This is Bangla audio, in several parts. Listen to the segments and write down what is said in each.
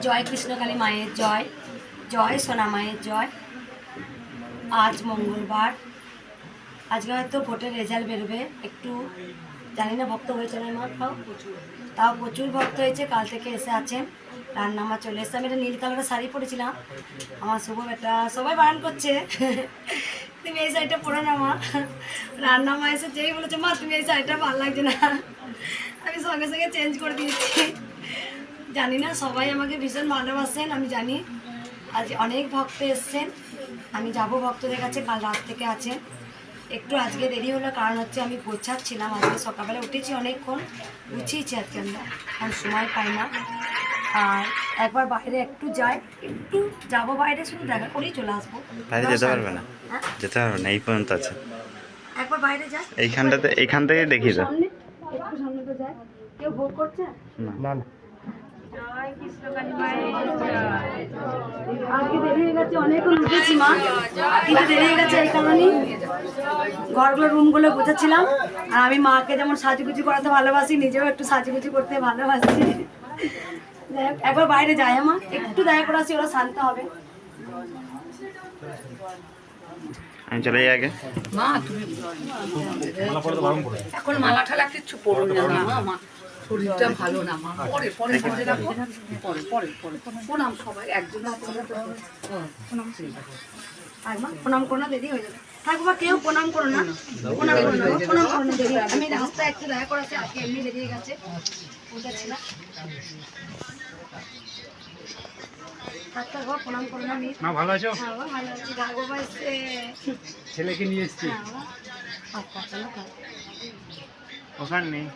জয় কৃষ্ণকালী মায়ের জয়, জয় সোনা মায়ের জয়। আজ মঙ্গলবার, আজকে হয়তো ভোটের রেজাল্ট বেরোবে, একটু জানি না ভক্ত হয়েছে না মা, তাও প্রচুর ভক্ত হয়েছে। কাল থেকে এসে আছেন, রান্নামা চলে এসে। আমি একটা নীল কালারের শাড়ি পরেছিলাম, আমার শুভ বেটা সবাই বারণ করছে তুমি এই শাড়িটা পরে না মা। রান্নামা এসে যেই বলেছে মা তুমি এই শাড়িটা ভালো লাগছে না, আমি সঙ্গে সঙ্গে চেঞ্জ করে দিয়েছি। জানি না সবাই আমাকে ভীষণ ভালোবাসেন, আমি জানি। আজ অনেক ভক্ত এসছেন, আমি যাব ভক্তদের কাছে। কাল রাত থেকে আছেন, একটু আজকে দেরি হলো কারণ হচ্ছে আমি গোছাচ্ছিলাম। আজকে সকালবেলা উঠেছি অনেকক্ষণ, গুছিয়েছি আজকে আমরা, কারণ সময় পাই না। আর একবার বাইরে একটু যাই, একটু যাবো বাইরে, শুধু দেখা করেই চলে আসবো। বাইরে যেতে পারবে না, যেতে পারবে না, এই পর্যন্ত আছে। একবার বাইরে যাই, এইখান থেকে দেখি তো, সামনে একটু সামনে তো যাই। কেউ ভোগ করছে না? আজকে দেরি হয়ে গেছে, অনেকক্ষণ উঠেছি মা, কিন্তু দেরি হয়ে গেছে এই কারণেই ঘরগুলো রুমগুলো বোঝাচ্ছিলাম। আর আমি মাকে যেমন সাজুগুজি করাতে ভালোবাসি, নিজেও একটু সাজুগুজি করতে ভালোবাসি। একবার বাইরে যাই মা, একটু দেখা করে আসি, ওরা শান্ত হবে। আমি চলে যাই আগে। মা তুমি এখন মালা ঠালা কিচ্ছু পড়ো না মা, শরীরটা ভালো না মা, পরে পরে পরে রাখো, পরে পরে পরে প্রণাম সবাই একজন আর মা প্রণাম করো না, দেরি হয়ে যাবে। থাকবো বা কেউ প্রণাম করো না, প্রণাম করো না, প্রণাম করো না, দেরি। আমি রাস্তায় একটু দেখা করেছি, আজকে এমনি দেরি হয়ে গেছে, বুঝেছিলাম। ডাক্তার বাবা প্রণাম করো না। মা ভালো আছো? হ্যাঁ বাবা ভালো আছি। বাবা এসছে, ছেলেকে নিয়ে এসছি। ওখানে নেই।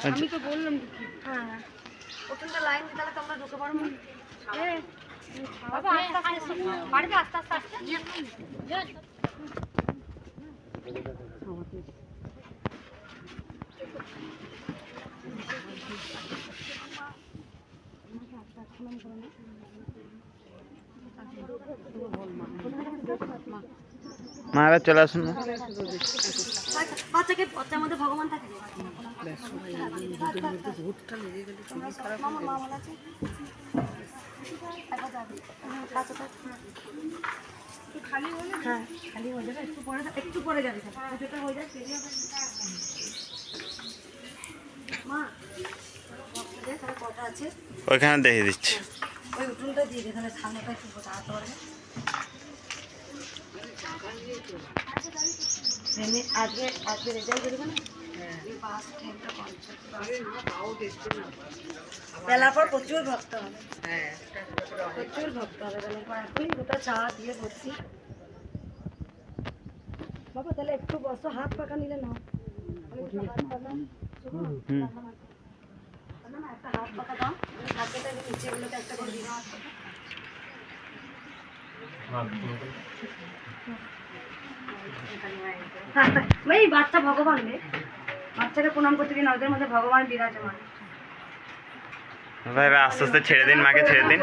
আমি তো বললাম হ্যাঁ ওখানটা লাইন তাহলে তোমরা ঢুকে পারো। বাড়িতে আস্তে আস্তে আসতে মা এবার চলে আসুন না। বাচ্চাকে বাচ্চার মধ্যে ভগবান থাকে। হ্যাঁ খালি হয়ে যাবে, একটু পরে যাবে, পুজোটা হয়ে যায় দেরি হবে। মা তাহলে কটা আছে ওইখানে দেখে দিচ্ছি। ওই উঠুনটা দিয়ে দিয়ে তাহলে সামনেটা একটু দাঁড়াতে পারবে। আজকে রেজাল্ট বেরোবে না, বেলার পর প্রচুর ভক্ত হবে, প্রচুর ভক্ত হবে বেলার পর। এখনই দুটো চা দিয়ে বসছি। বাবা তাহলে একটু বসো, হাত পাকা নিলে না, একটা হাত পাকা দাও, হাতটা নিচেগুলোতে একটা করে দিও। এই বাচ্চা ভগবান রে, বাচ্চাকে প্রণাম করতে দিন, ওদের মধ্যে ভগবান বিরাজমান। ভাই আস্তে আস্তে ছেড়ে দিন, মাকে ছেড়ে দিন।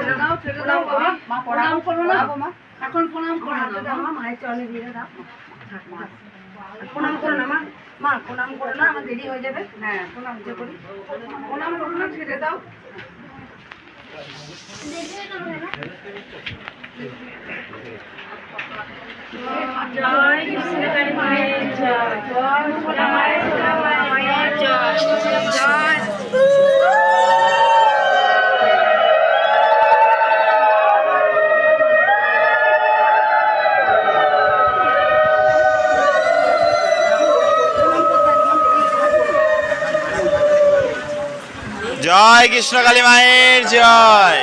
মা প্রণাম করবো না এখন, প্রণাম করো না, মায়ের চরণে দিয়ে দাও। প্রণাম করো না মা, মা প্রণাম করো না, আমার দেরি হয়ে যাবে। হ্যাঁ প্রণাম যে করি, প্রণাম করো না, ছেড়ে দাও। জয় কৃষ্ণকালী মায়ের জয়, জয় সোনা মায়ের জয়, জয়। জয় কৃষ্ণকালী মায়ের জয়।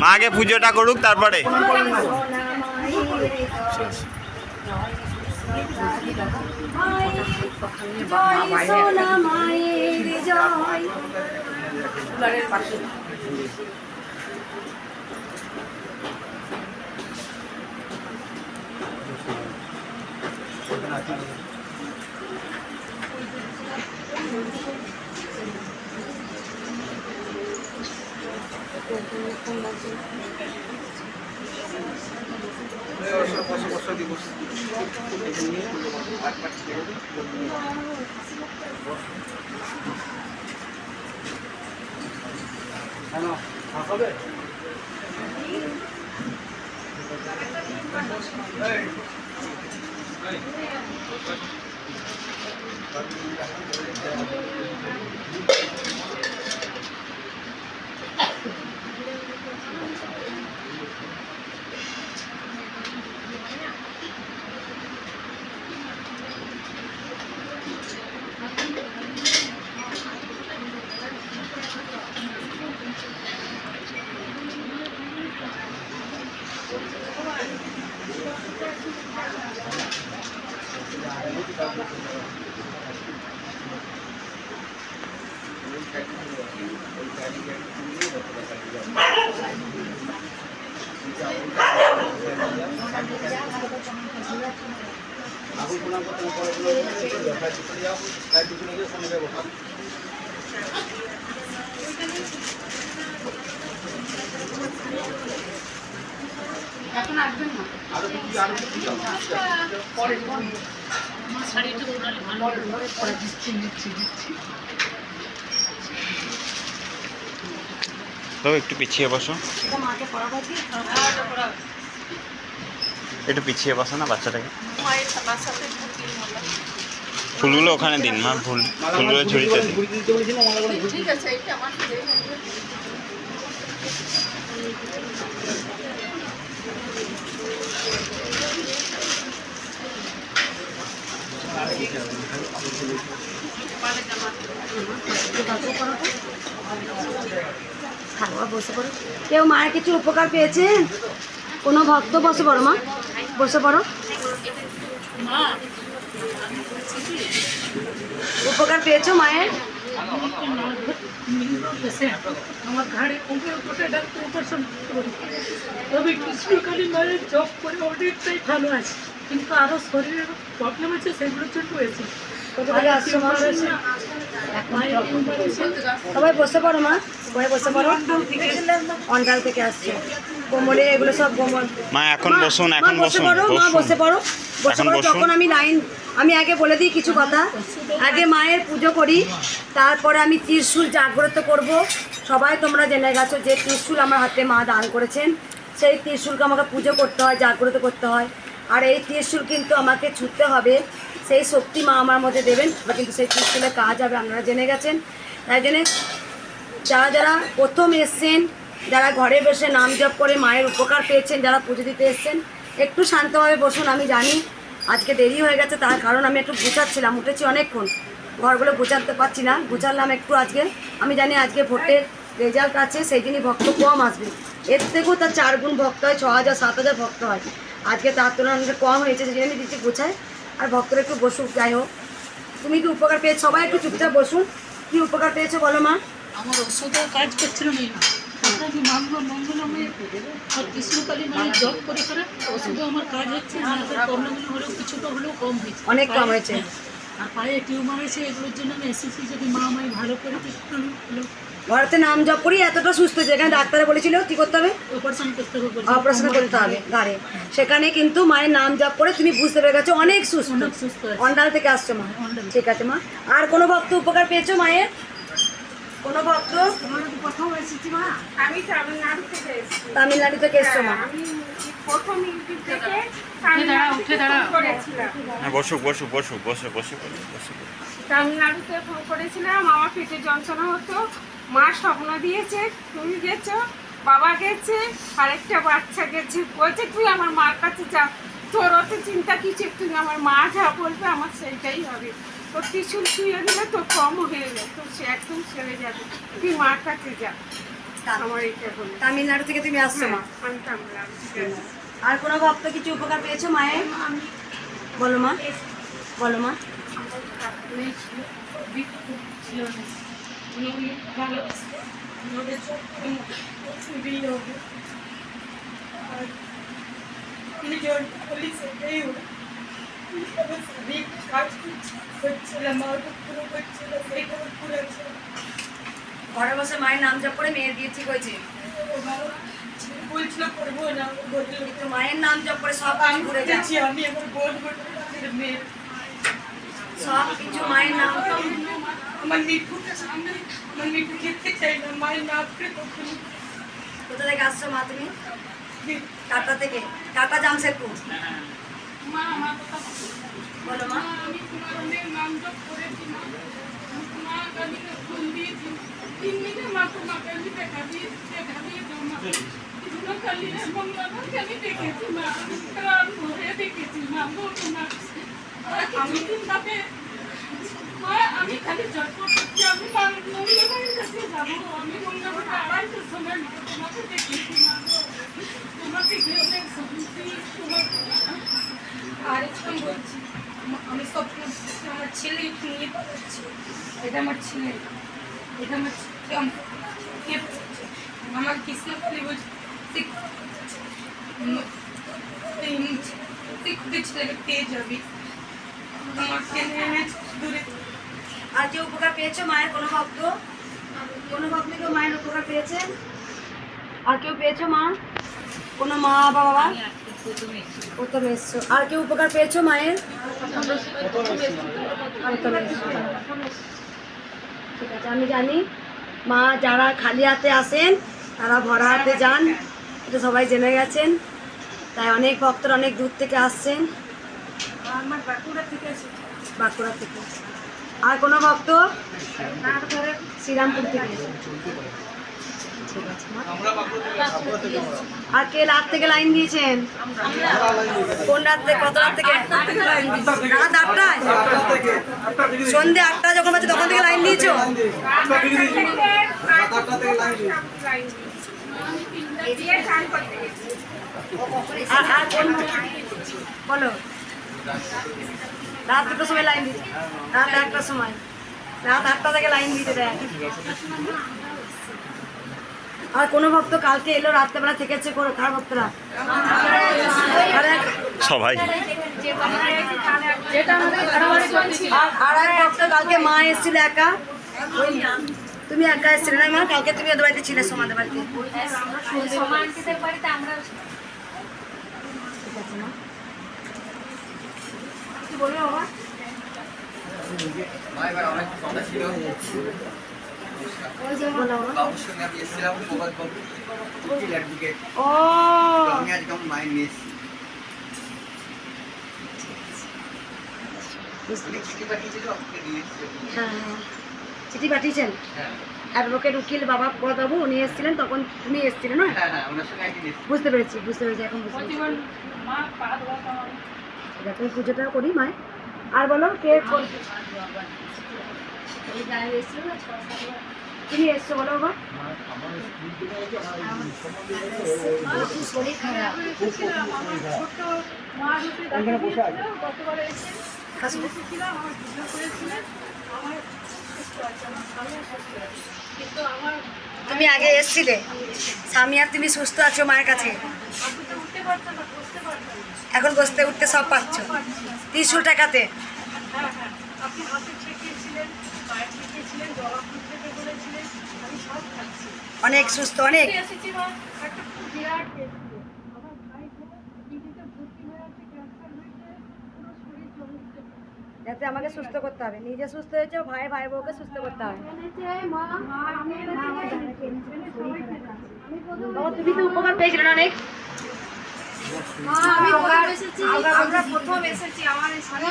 মাকে পুজোটা করুক তারপরে। জয় সোনা মায়ের জয়। কুলারের পাশে এখন আসবেন না পরে আমার শাড়িটা পরে দিচ্ছি বাবু একটু পিছিয়ে বসো, এটা মাকে পড়াবো কি? একটু পিছিয়ে বসো না বাচ্চাটাকে। ফুলগুলো ওখানে দিন মা, ফুলগুলো ঝুড়িতে দিন। ঠিক আছে এইটা আমার খাওয়া বসে পড়ো। কেউ মায়ের কিছু উপকার পেয়েছেন? কোনো ভক্ত? বসে পড়ো মা, বসে পড়ো। উপকার পেয়েছো মায়ের? আমার ঘাড়ে কোমরে ওঠে ডাক্তার অপারেশন করি, তবে কৃষ্ণকালী মায়ের জব করে অনেকটাই ভালো আছে, কিন্তু আরও শরীরের প্রবলেম আছে, সেগুলোর জন্য হয়েছে। সবাই বসে পড়ো মা, সবাই বসে পড়ো। অন্ডাল থেকে আসছে, কোমরে এগুলো সব কোমর। মা এখন বসুন, এখন বসে বসুন, পড়ো মা, বসে পড়ো, বসে এখন পড়ো। বসুন। যখন আমি আগে বলে দিই কিছু কথা। আগে মায়ের পুজো করি, তারপরে আমি ত্রিশূল জাগ্রত করব। সবাই তোমরা জেনে গেছো যে ত্রিশূল আমার হাতে মা দান করেছেন। সেই ত্রিশূলকে আমাকে পুজো করতে হয়, জাগ্রত করতে হয়। আর এই ত্রিশূল কিন্তু আমাকে ছুটতে হবে, সেই শক্তি মা আমার মধ্যে দেবেন। বা কিন্তু সেই ত্রিশূলের কাজ হবে, আপনারা জেনে গেছেন। তাই জন্যে যারা যারা প্রথম এসছেন, যারা ঘরে বসে নাম জপ করে মায়ের উপকার পেয়েছেন, যারা পুজো দিতে এসছেন, একটু শান্তভাবে বসুন। আমি জানি আজকে দেরি হয়ে গেছে, তার কারণ আমি একটু গুছাচ্ছিলাম, উঠেছি অনেকক্ষণ, ঘরগুলো গুছাতে পারছি না, গুছালাম একটু আজকে। আমি জানি আজকে ভোটের রেজাল্ট আছে, সেই জন্যই ভক্ত কম আসবে। এর থেকেও তার 4 গুণ ভক্ত হয়, 6000 7000 ভক্ত হয়। আজকে তার তুলনায় কম হয়েছে, সেই জন্য আমি দিচ্ছি গুছায়। আর ভক্তরা একটু বসুক। যাই হোক, তুমি কি উপকার পেয়েছো? সবাই একটু চুপচাপ বসুন। কি উপকার পেয়েছো বলো মা? আমার ওষুধও কাজ করছিল না, আপনাকে মঙ্গলমে আর কৃষ্ণকালী মায়ের জব করে করে ওষুধও আমার কাজ হচ্ছে, প্রবলেমগুলো হলেও কিছুটা হলেও কম হয়েছে, অনেক কম হয়েছে। আর পায়ে টিউমার হয়েছে, এগুলোর জন্য আমি এসেছি, যদি মা আমায় ভালো করে কিছুটা হলেও ঘরেতে নাম জপ করি এতটা সুস্থ, যেখানে ডাক্তারে বলেছিল কি করতে হবে, অপারেশন করতে হবে, অপারেশন করতে হবে ঘাড়ে, সেখানে কিন্তু মায়ের নাম জপ করে তুমি বুঝতে পেরে গেছো অনেক সুস্থ। অনেক সুস্থ আছে। অন্ডাল থেকে আসছো মা, ঠিক আছে মা। আর কোনো ভক্ত উপকার পেয়েছো মায়ের? কোনো ভক্ত? কোথাও এসেছি মা, আমি তামিলনাড়ু থেকে এসেছি। তামিলনাড়ু থেকে এসছো মা। আমি প্রথম ইউটিউব থেকে উঠে দাঁড়াও। ফোন করেছিলাম। হ্যাঁ বসুক বসুক বসুক, বসে বসে বসে। তামিলনাড়ুতে ফোন করেছিলাম, আমার পেটে যন্ত্রণা হতো। মা স্বপ্ন দিয়েছে, তুমি গেছো, বাবা গেছে, আরেকটা বাচ্চা গেছে। বলছে তুই আমার মার কাছে যা, তোর অত চিন্তা কিছু, তুই আমার মা যা বলবে আমার সেইটাই হবে। তোর ত্রিশূল শুয়ে দিলে তোর কম হয়ে যায়, তোর সে একদম সেরে যাবে, তুই মার কাছে যা। আমার এইটা বলে তামিলনাড়ু থেকে তুমি আসছো মা। আমি তামিলনাড়ু থেকে এসেছি। আর কোনো ভক্ত কিছু উপকার পেয়েছো মায়ের? বলো মা, বলো মা। মেয়ে ছিল, বিক্ষু ছিল না। উনি অনেক ভালোবাসতো। ওদের বিয়ে হবে। আর উনি যখন বলি সেটাই ওরা শারীরিক কাজ হচ্ছিল, মা তো পুরো হচ্ছিল, সেইটা পুরো ছিল। ঘরে বসে মায়ের নাম জপ করে মেয়ের বিয়ে ঠিক হয়েছে। বলছিল করবো না, বললো একটু মায়ের নাম জপ করে সব কাজ আমি ঘুরে ঘুরেছি, যাচ্ছে। আমি আমার বোন মেয়ের সব কিছু মায়ের নাম। আমার মিঠু খেতে চাই না, মায়ের নাম করে কখনো কোথা থেকে আসছো মা তুমি? কাটা থেকে। কাটা জামশেদপুর। মা আমার কথা বলো মা। আমি তোমার অনেক নাম জপ করেছি মা। মা গালিকে ফুল দিয়েছি 3 দিনে মা তোমাকে আমি দেখা দিয়ে দাও মা। কৃষ্ণ কালী এবং বাবাকে আমি দেখেছি মা, আমি প্রাণ ভরে দেখেছি মা। বলবো না আমি ভাবে মা, আমি খালি জপ করছি, আমি মঙ্গলবারের কাছে যাবো। আমি মঙ্গলবার 2:30টার সময় মা তোমাকে দেখেছি মা। তোমাকে গিয়ে অনেক শান্তি তোমার। আর এখন বলছি আমি স্বপ্ন দেখছি আমার ছেলে নিয়ে পালাচ্ছি। এটা আমার ছেলে, এটা আমার কে বলছে? আমার কৃষ্ণকালী বলছে ছেলেকে পেয়ে যাবি, আমাকে নিয়ে দূরে। আর যে উপকার পেয়েছো মায়ের কোনো ভক্ত? কোনো ভক্ত কেউ মায়ের উপকার পেয়েছেন? আর কেউ পেয়েছো মা? কোনো মা বা বাবা? প্রথম এসছো। আর কেউ উপকার পেয়েছো মায়ের? প্রথম এসছো। ঠিক আছে, আমি জানি মা যারা খালি হাতে আসেন তারা ভরা হাতে যান, এটা সবাই জেনে গেছেন। তাই অনেক ভক্তরা অনেক দূর থেকে আসছেন। আমার বাঁকুড়া থেকে এসেছে। বাঁকুড়া থেকে। আর কোনো ভক্ত? শ্রীরামপুর থেকে। ঠিক আছে মা। আর কে রাত থেকে লাইন দিয়েছেন? কোন রাত থেকে? কত রাত থেকে? রাত 8টায়? সন্ধ্যে 8টা যখন বাজে তখন থেকে লাইন দিয়েছো? আর কোন বলো? রাত 2টার সময় লাইন দিয়েছে। রাত 1টার সময়। রাত 8টা থেকে লাইন দিতে দেয়। আর কোনো ভক্ত কালকে এলো রাত্রেবেলা থেকেছে কার ভক্তরা? সবাই। আর এক ভক্ত কালকে মা এসেছিল একা। তুমি একা এসেছিলে না মা? কালকে তুমি ওদের বাড়িতে ছিলে, সোমাদের বাড়িতে। ঠিক আছে মা। কি বলবে বাবা? বলো বাবা। ও হ্যাঁ হ্যাঁ, চিঠি পাঠিয়েছেন? অ্যাডভোকেট উকিল বাবা বাবু উনি এসেছিলেন, তখন তুমি এসেছিলে না? বুঝতে পেরেছি, বুঝতে পেরেছি, এখন বুঝতে পেরেছি। ঠিক আছে, আমি পুজোটা করি মায়ের। আর বলো কে তুমি এসছো? বলো বাবা। শরীর খারাপ। তুমি আগে এসছিলে, স্বামী আর তুমি সুস্থ আছো মায়ের কাছে। এখন বসতে উঠতে সব পাচ্ছ, 300 টাকাতে। আপনি হাতে ছেঁকিয়েছিলেন, পায়ে ছেঁকিয়েছিলেন, জবা ফুল থেকে বলেছিলেন, আমি সব খাচ্ছি। অনেক সুস্থ, অনেক। এসেছি মা, একটা বিরাট কেস ছিল। আমার ভাই দিদিতে ভর্তি হয়ে আছে, ক্যান্সার হয়েছে, পুরো শরীর জমছে। যাতে আমাকে সুস্থ করতে হবে, নিজে সুস্থ হয়েছে, ভাই ভাই বউকে সুস্থ করতে হবে। বাবা তুমি তো উপকার পেয়েছিলে না অনেক? আমরা প্রথম এসেছি, আমার সাথে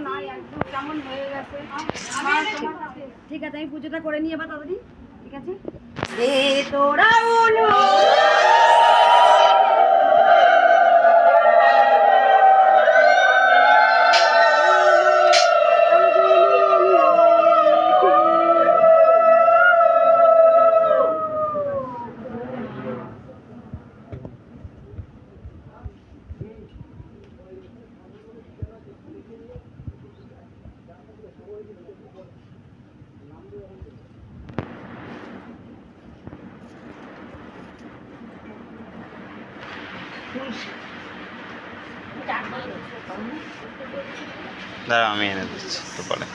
নাই একদম কেমন হয়ে গেছে। ঠিক আছে, আমি পুজোটা করে নিয়ে এবার তাড়াতাড়ি। ঠিক আছে। রে তোরা উলু দাঁড়া আমি এনে দিচ্ছি তো পরে।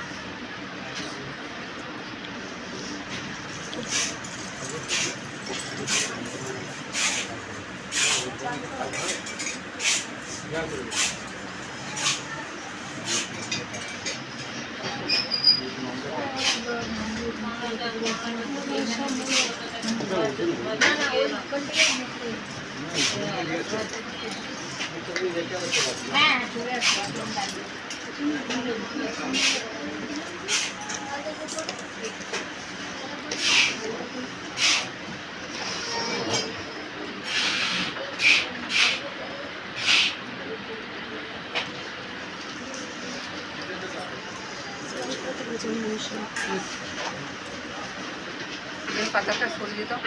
বেলপাতাটা সরিয়ে দাও,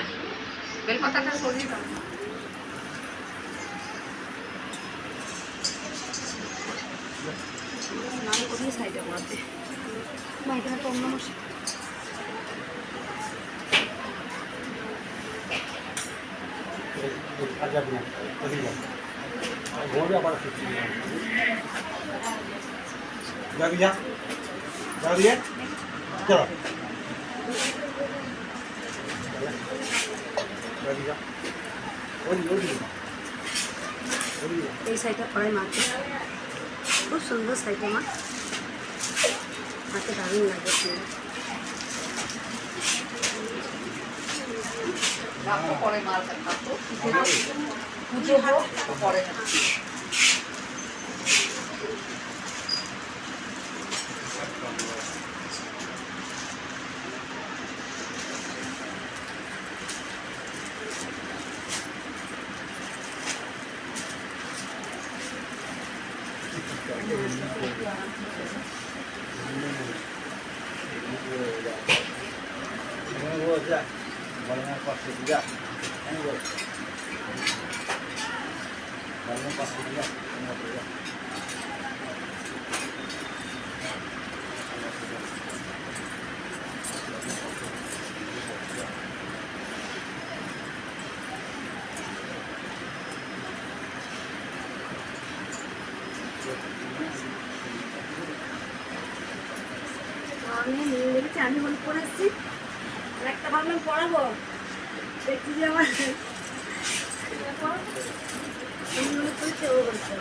বেলপাতাটা সরিয়ে দাও। আমি কোথায় সাইডে পড়াতে মা এখানে তো অন্য মশা চলো এই সাইডটা পড়াই মাকে খুব সুন্দর সাইডে মা মাকে দারুণ লাগে রাখো পরে মালটা থাকো, পুজো হোক পরে। আমি দেখেছি আমি মনে করে এসেছি আর একটা ভাবলাম পড়াবো দেখছি যে আমার আমি মনে করেছি ও বলছে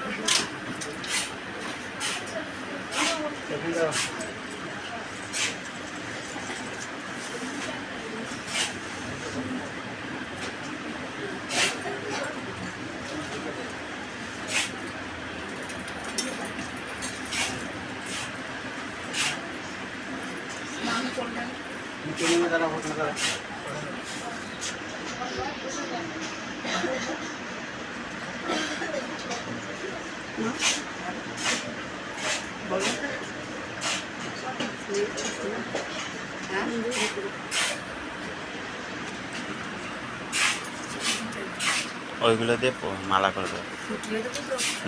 ওইগুলো দিয়ে মালা করে দেবো,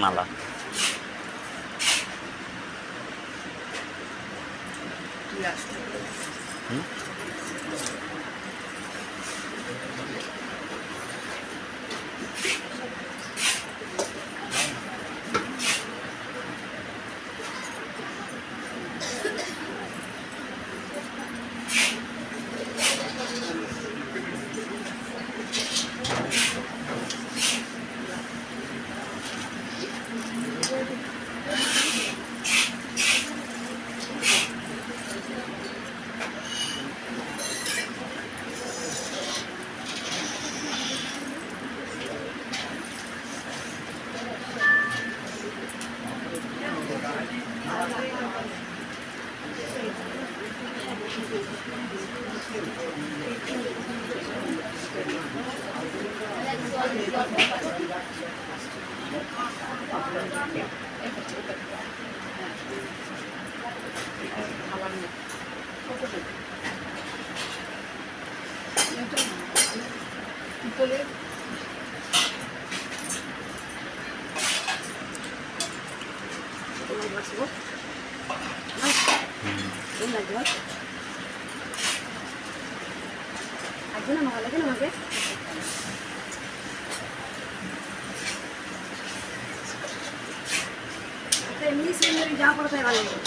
মালা। হুম একজন আমার লাগে না আমাকে এমনি সিনারি জামা পরে তাই ভালো লাগবে।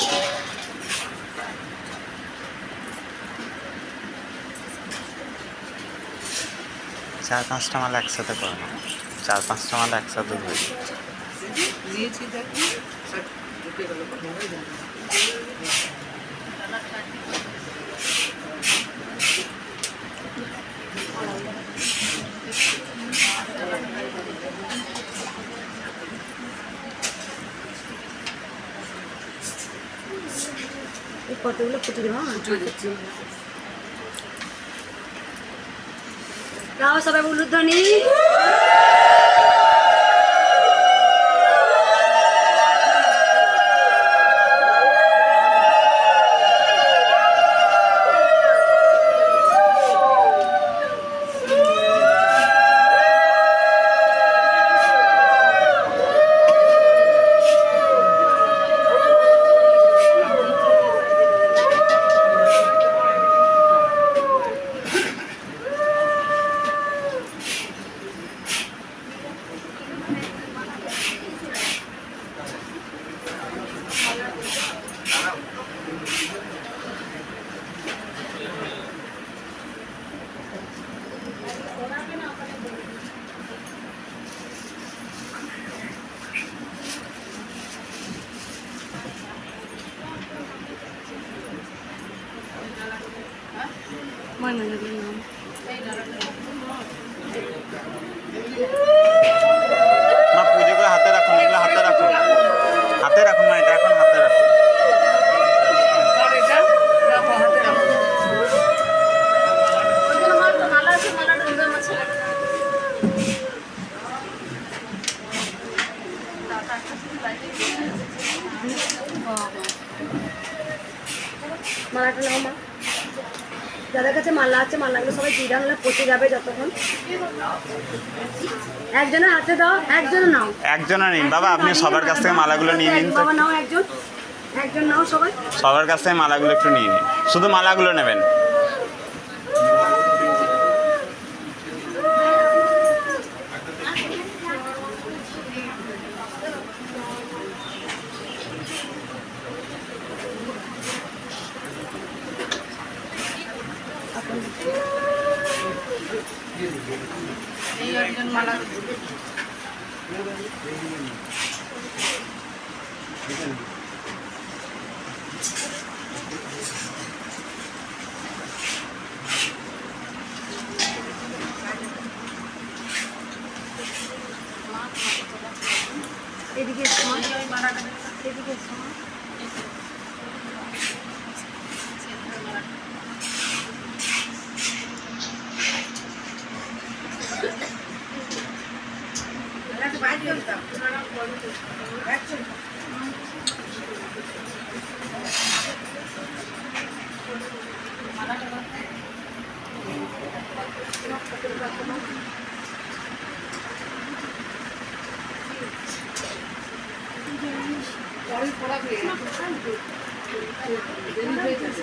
4-5টা মালা একসাথে করে না, 4-5টা মালা একসাথে ধরে। দিয়েছি দেখি ঢুকে গেল কথা। এই কতগুলো ফুটে দেবো। গাও সবাই উলুধ্বনি। মা পুজোগুলো হাতে রাখুন, এগুলো হাতে রাখুন, হাতে রাখুন মা, এটা এখন হাতে রাখুন। আর এটা রাখো হাতে রাখো। মালাটা নাও মা। যাদের কাছে মালা আছে মালাগুলো সবাই জিরা হলে পচে যাবে যতক্ষণ। একজনের হাতে দাও, একজনে নাও। একজনে নিন বাবা, আপনি সবার কাছ থেকে মালাগুলো নিয়ে নিন তো। বাবা নাও, একজন একজন নাও সবাই। সবার কাছ থেকে মালাগুলো একটু নিয়ে নিন, শুধু মালাগুলো নেবেন। এই একজন মালা এদিকে এসো মা, এদিকে এসো মা। পরে পড়াবে দেরি হয়ে যাবে।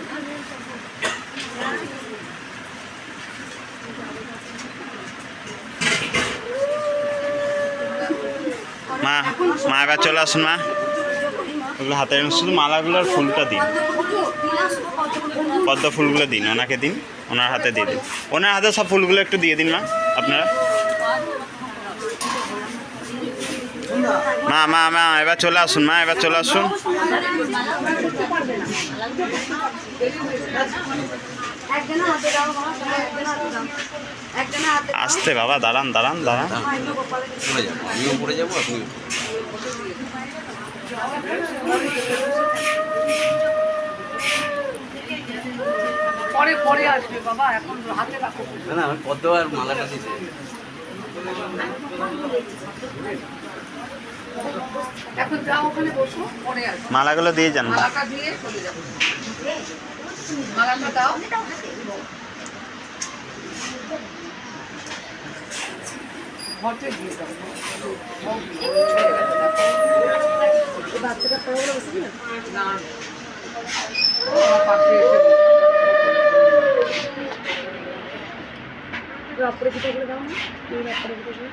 মা মা এবার চলে আসুন মা, ওগুলো হাতে রাখুন, শুধু মালাগুলোর ফুলটা দিন, পদ্ম ফুলগুলো দিন, ওনাকে দিন, ওনার হাতে দিয়ে দিন, ওনার হাতে সব ফুলগুলো একটু দিয়ে দিন মা আপনারা। মা মা মা এবার চলে আসুন মা, এবার চলে আসুন। একজনের হাতে দাও বাবা, সবাই একজনের হাতে দাও। একজনের হাতে দাও। আসতে বাবা, দাঁড়ান দাঁড়ান দাঁড়ান। পড়ে যাবো, আমিও পড়ে যাবো, আপনি পরে পরে আসবে বাবা, এখন হাতে রাখো। না না, আমি পদ্ম আর মালাটা দিতে এখন যাও ওখানে বসো, পরে আসবে। মালাগুলো দিয়ে যান মা। মালাটা দিয়ে চলে যাবো। মালাটা দাও। ঘটে দিয়ে দাও। বাচ্চাটা পড়াগুলো বসে দিন। না আমার পাশে এসে রাত্রে পিঠাগুলো দাও না, এই রাত্রে পিঠাগুলো।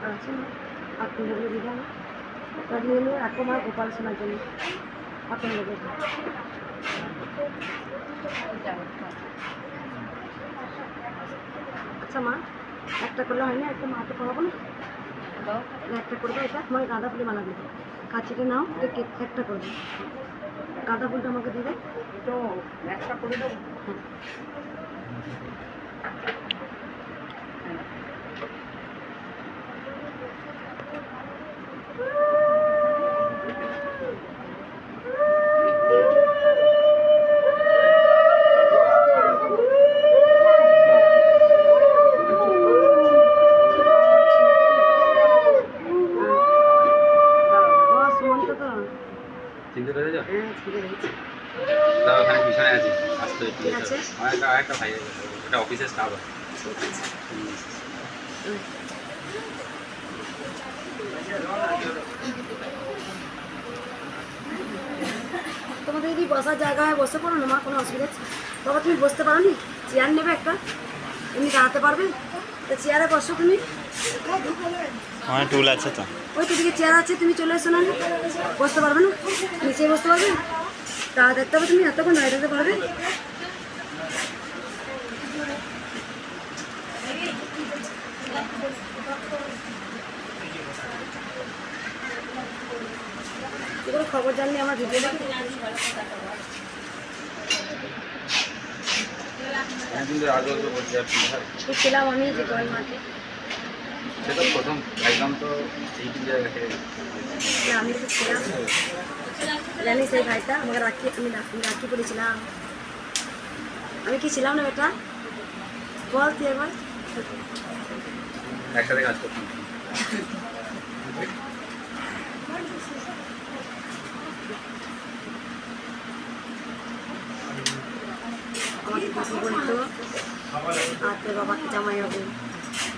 আচ্ছা আপনি বলে দিলাম তাহলে হলো এখন আর গোপাল শোনার জন্য আপনি বলে আচ্ছা মা একটা করলে হয় না একটা মাকে পড়াবো না একটা করবো এটা তোমাকে গাঁদা ফুলে মালা দেবো কাছিটা নাও কেক একটা করবো গাঁদা ফুলটা আমাকে দেবে তো একটা করে দেবো। সুমন্ত তো চিনতে পেরেছ? হ্যাঁ ঠিক আছে দাও, ওখানে পিছনে আছি, আসতে একটু ঠিক আছে। আমার একটা ভাই আছে, এটা অফিসের স্টাফ আছে। ঠিক আছে তোমাদের যদি বসার জায়গা হয় বসে পড়ো না মা কোনো অসুবিধা আছে বাবা তুমি বসতে পারো নি চেয়ার নেবে একটা এমনি দাঁড়াতে পারবে তো চেয়ারে বসো তুমি আমার টুল আছে তো। ওই তো দিকে চেয়ার আছে তুমি চলে এসো না বসতে পারবে না নিচেই বসতে পারবে তা দেখতে হবে তুমি এতক্ষণ দাঁড়িয়ে থাকতে পারবে এগুলো খবর জানলে আমার ভিডিও দেখে হ্যাঁ, কিন্তু আগে তো বলছি আপনি ছিলাম আমি যে জল মাঠে সেটা প্রথম একদম তো এই জায়গায় আমি তো ছিলাম জানি সেই ভাইটা আমাকে রাখি আমি রাখি পড়েছিলাম আমি কি ছিলাম না বেটা বল তুই একবার একসাথে কাজ করতাম। আমাকে কিছু বলতো আর তোর বাবাকে জামাই হবে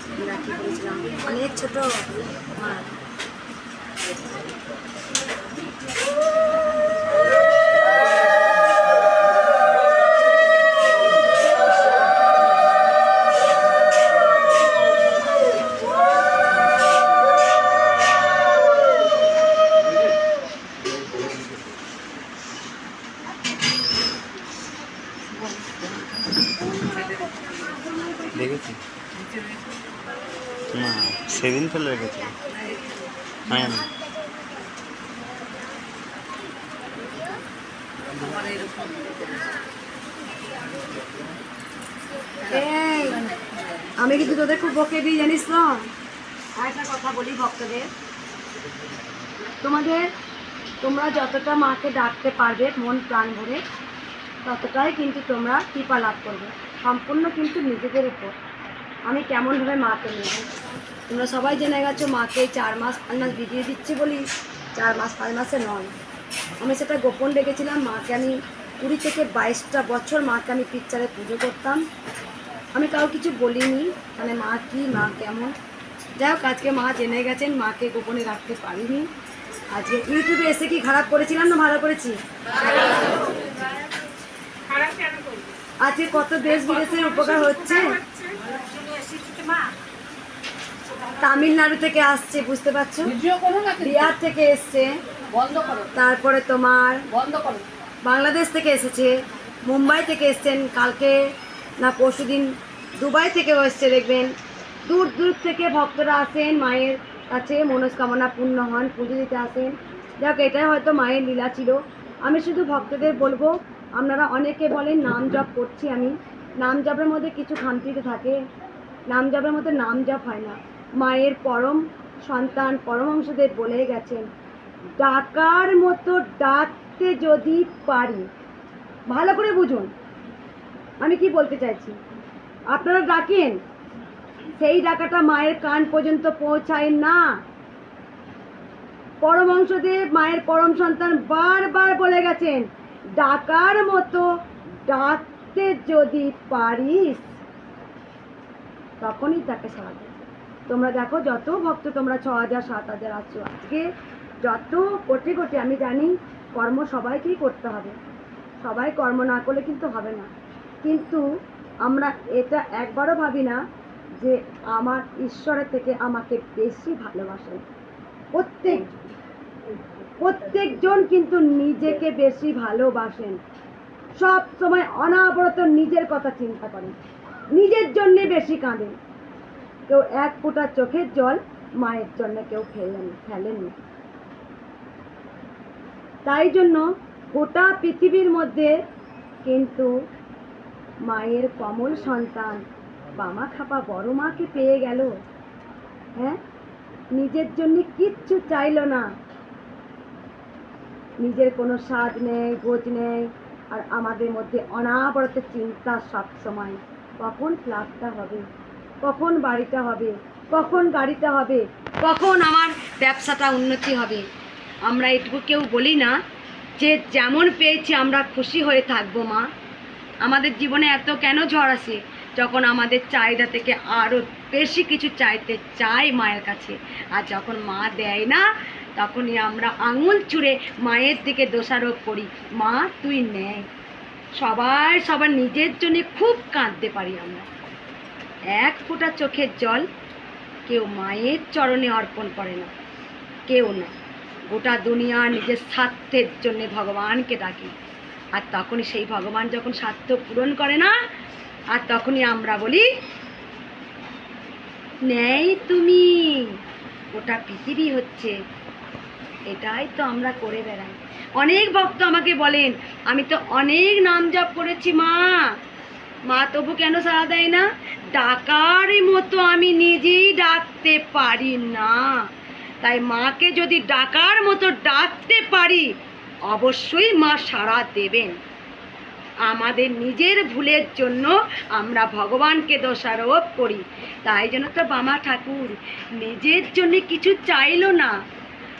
আমি রাখি পড়েছিলাম অনেক ছোটো আমার দেখেছি না সেদিন ফেলে রেখেছি হ্যাঁ না এই, আমি কিন্তু তোদের খুব বকে দিই জানিস তো আর একটা কথা বলি ভক্তদের তোমরা যতটা মাকে ডাকতে পারবে মন প্রাণ ভরে ততটাই কিন্তু তোমরা কৃপা লাভ করবে সম্পূর্ণ কিন্তু নিজেদের উপর আমি কেমনভাবে মাকে নেব তোমরা সবাই জেনে গেছো মাকে 4 মাস 5 মাস বিজিয়ে দিচ্ছি বলি 4 মাস 5 মাসে নয় আমি সেটা গোপন রেখেছিলাম মাকে আমি 20 থেকে 22টা বছর মাকে আমি পিকচারে পুজো করতাম আমি কাউ কিছু বলিনি মানে মা কি মা কেমন যাই হোক আজকে মা জেনে গেছেন মাকে গোপনে রাখতে পারিনি আজকে ইউটিউবে এসে কি খারাপ করেছিলাম না ভালো করেছি খারাপ কেন করবো? আজকে কত দেশ বিদেশের উপকার হচ্ছে তামিলনাড়ু থেকে আসছে বুঝতে পারছো ভিডিও করো না কিন্তু। বিহার থেকে এসছে বন্ধ করো তারপরে তোমার বন্ধ করো। বাংলাদেশ থেকে এসেছে মুম্বাই থেকে এসছেন কালকে না পরশুদিন দুবাই থেকেও এসছে দেখবেন দূর দূর থেকে ভক্তরা আসেন মায়ের কাছে মনস্কামনা পূর্ণ হন পুজো দিতে আসেন যাক এটাই হয়তো মায়ের লীলা ছিল আমি শুধু ভক্তদের বলবো আপনারা অনেকে বলেন নাম জপ করছি আমি নাম জপের মধ্যে কিছু খামতিতে থাকে নাম জপের মধ্যে নাম জপ হয় না মায়ের পরম সন্তান পরমহংসদেব বলে গেছেন ডাকার মতো ডাকতে যদি পারি ভালো করে বুঝুন আমি কি বলতে চাইছি আপনারা ডাকেন সেই ডাকাটা মায়ের কান পর্যন্ত পৌঁছায় না পরমহংসদেব মায়ের পরম সন্তান বারবার বলে গেছেন ডাকার মতো ডাকতে যদি পারিস তখনই তাকে সাড়া দেবে তোমরা দেখো যত ভক্ত তোমরা 6000 7000 আছো আজকে যত কোটি কোটি আমি জানি কর্ম সবাইকেই করতে হবে সবাই কর্ম না করলে কিন্তু হবে না কিন্তু আমরা এটা একবারও ভাবি না যে আমার ঈশ্বরের থেকে আমাকে বেশি ভালোবাসেন। প্রত্যেকজন কিন্তু নিজেকে বেশি ভালোবাসেন, সব সময় অনাবরত নিজের কথা চিন্তা করেন, নিজের জন্যে বেশি কাঁদেন। কেউ এক ফোঁটা চোখের জল মায়ের জন্য কেউ ফেলেননি। তাই জন্য গোটা পৃথিবীর মধ্যে কিন্তু মায়ের কমল সন্তান বামা খাপা বড় মাকে পেয়ে গেল। হ্যাঁ, নিজের জন্য কিচ্ছু চাইলো না, নিজের কোনো স্বাদ নেই, বোঝ নেই। আর আমাদের মধ্যে অনাবরত চিন্তা সব সময়, কখন ফ্ল্যাটটা হবে, কখন বাড়িটা হবে, কখন গাড়িটা হবে, কখন আমার ব্যবসাটা উন্নতি হবে। আমরা এটুকু কেউ বলি না যে যেমন পেয়েছি আমরা খুশি হয়ে থাকবো মা। আমাদের জীবনে এত কেন ঝড় আসে? যখন আমাদের চাহিদা থেকে আরও বেশি কিছু চাইতে চাই মায়ের কাছে, আর যখন মা দেয় না তখনই আমরা আঙুল ছুঁড়ে মায়ের দিকে দোষারোপ করি, মা তুই নেয়। সবার নিজের জন্য খুব কাঁদতে পারি আমরা। এক ফোঁটা চোখের জল কেউ মায়ের চরণে অর্পণ করে না, কেউ না। গোটা দুনিয়া নিজের স্বার্থের জন্য ভগবানকে ডাকি, আর তখনই সেই ভগবান যখন স্বার্থ পূরণ করে না, আর তখনই আমরা বলি নেই তুমি, গোটা পৃথিবী হচ্ছে। এটাই তো আমরা করে বেড়াই। অনেক ভক্ত আমাকে বলেন আমি তো অনেক নাম জপ করেছি মা তবু কেন সাড়া দেয় না? ডাকার মতো আমি নিজেই ডাকতে পারি না। তাই মাকে যদি ডাকার মতো ডাকতে পারি অবশ্যই মা সাড়া দেবেন। আমাদের নিজের ভুলের জন্য আমরা ভগবানকে দোষারোপ করি। তাই জন্য তো বামা ঠাকুর নিজের জন্য কিছু চাইলো না,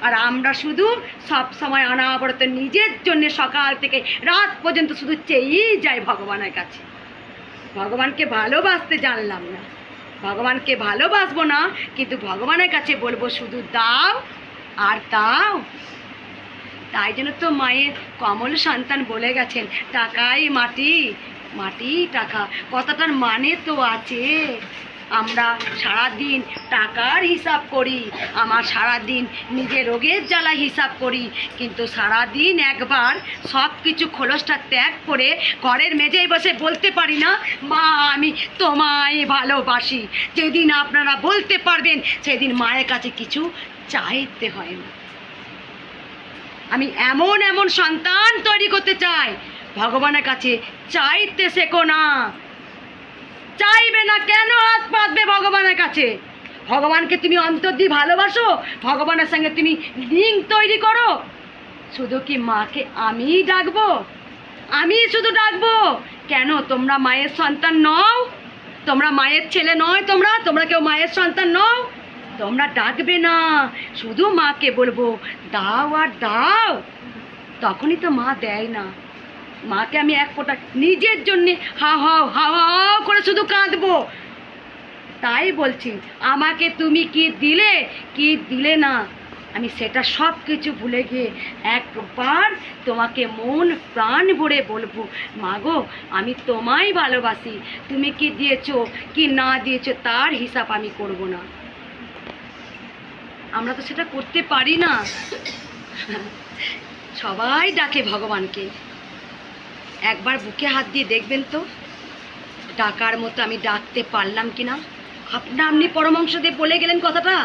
আর আমরা শুধু সব সময় অনাবরত নিজের জন্য সকাল থেকে রাত পর্যন্ত শুধু চেয়েই যাই ভগবানের কাছে। ভগবানকে ভালোবাসতে জানলাম না, ভগবানকে ভালোবাসবো না, কিন্তু ভগবানের কাছে বলবো শুধু দাও আর দাও। তাই জন্য তো মায়ের কমল সন্তান বলে গেছেন টাকাই মাটি, মাটি টাকা, কথাটার মানে তো আছে। আমরা সারাদিন টাকার হিসাব করি, আমার সারাদিন নিজের রোগের জ্বালা হিসাব করি, কিন্তু সারাদিন একবার সব কিছু খোলসটা ত্যাগ করে ঘরের মেঝেয় বসে বলতে পারি না মা আমি তোমায় ভালোবাসি। যেদিন আপনারা বলতে পারবেন সেদিন মায়ের কাছে কিছু চাইতে হয় না। আমি এমন সন্তান তৈরি করতে চাই, ভগবানের কাছে চাইতে শেখো না। চাইবে না কেন হাত পাতবে ভগবানের কাছে? ভগবানকে তুমি অন্তর দিয়ে ভালোবাসো, ভগবানের সঙ্গে তুমি লিঙ্ক তৈরি করো। শুধু কি মাকে আমিই ডাকবো? আমি শুধু ডাকবো কেন? তোমরা মায়ের সন্তান নও? তোমরা মায়ের ছেলে নয়? তোমরা কেউ মায়ের সন্তান নও? তোমরা ডাকবে না, শুধু মাকে বলবো দাও আর দাও, তখনই তো মা দেয় না। মাকে আমি এক ফোঁটা নিজের জন্যে হাও করে শুধু কাঁদবো। তাই বলছি আমাকে তুমি কি দিলে কি দিলে না, আমি সেটা সব কিছু ভুলে গিয়ে একবার তোমাকে মন প্রাণ ভরে বলবো মা গো আমি তোমায় ভালোবাসি, তুমি কি দিয়েছো কি না দিয়েছো তার হিসাব আমি করব না। আমরা তো সেটা করতে পারি না। সবাই ডাকে ভগবানকে, একবার বুকে হাত দিয়ে দেখবেন তো ডাকার মতো আমি ডাকতে পারলাম কিনা। আপনি পরমহংসদেব বলে গেলেন কথাটা,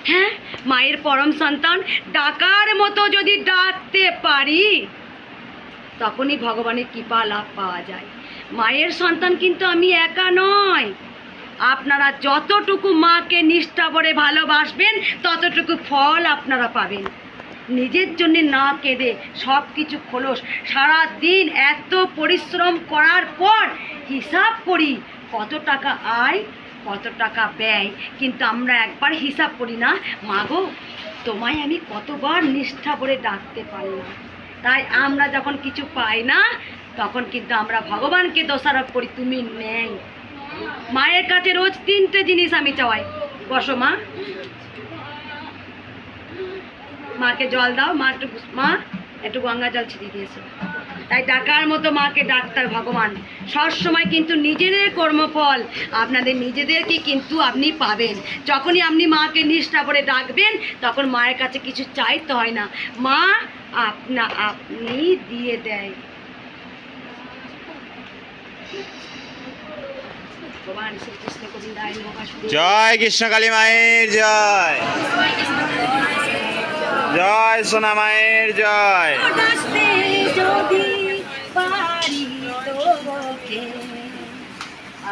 হ্যাঁ মায়ের পরম সন্তান ডাকার মতো যদি ডাকতে পারি তখনই ভগবানের কৃপা লাভ পাওয়া যায়। মায়ের সন্তান কিন্তু আমি একা নয়। আপনারা যতটুকু মাকে নিষ্ঠা করে ভালোবাসবেন ততটুকু ফল আপনারা পাবেন। নিজের জন্য না কেঁদে সব কিছু খোলস, সারাদিন এত পরিশ্রম করার পর হিসাব করি কত টাকা আয় কত টাকা ব্যয়, কিন্তু আমরা একবার হিসাব করি না মা গো তোমায় আমি কতবার নিষ্ঠা করে ডাকতে পারলাম। তাই আমরা যখন কিছু পাই না তখন কিন্তু আমরা ভগবানকে দোষারোপ করি তুমি নেই। মায়ের কাছে রোজ 3টে জিনিস আমি চাই। বসো মা, মাকে জল দাও, মা একটু গঙ্গা জল ছিটিয়ে দিয়েছে। তাই ডাকার মতো মাকে ডাক্তার ভগবান। সবসময় কিন্তু নিজেদের কর্মফল আপনাদের নিজেদেরকে কিন্তু আপনি পাবেন। যখনই আপনি মাকে নিষ্ঠা করে ডাকবেন তখন মায়ের কাছে কিছু চাইতে হয় না, মা আপনি দিয়ে দেয়। ভগবান শ্রীকৃষ্ণ গোবিন্দায় নমঃ। জয় কৃষ্ণ কালী মায়ের জয়, জয় সোনা মায়ের জয়। ডাকতে যদি পারি তোকে,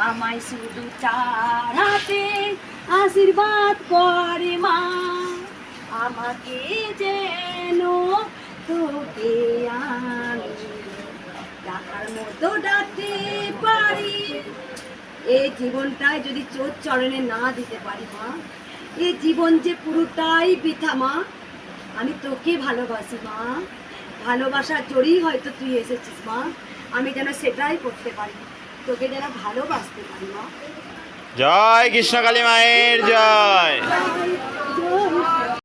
আমায় শুধু চার হাতে আশীর্বাদ করে মা, আমাকে যেন তোকে আমি ডাকার মতো ডাকতে পারি। এই জীবনটায় যদি চোর চরণে না দিতে পারি মা, এই জীবন যে পুরোটাই বৃথা মা। আমি তোকে ভালোবাসি মা, ভালোবাসার জোরেই হয়তো তুই এসেছিস মা। আমি যেন সেটাই করতে পারি, তোকে যেন ভালোবাসতে পারি মা। জয় কৃষ্ণ কালী মায়ের জয়। জয়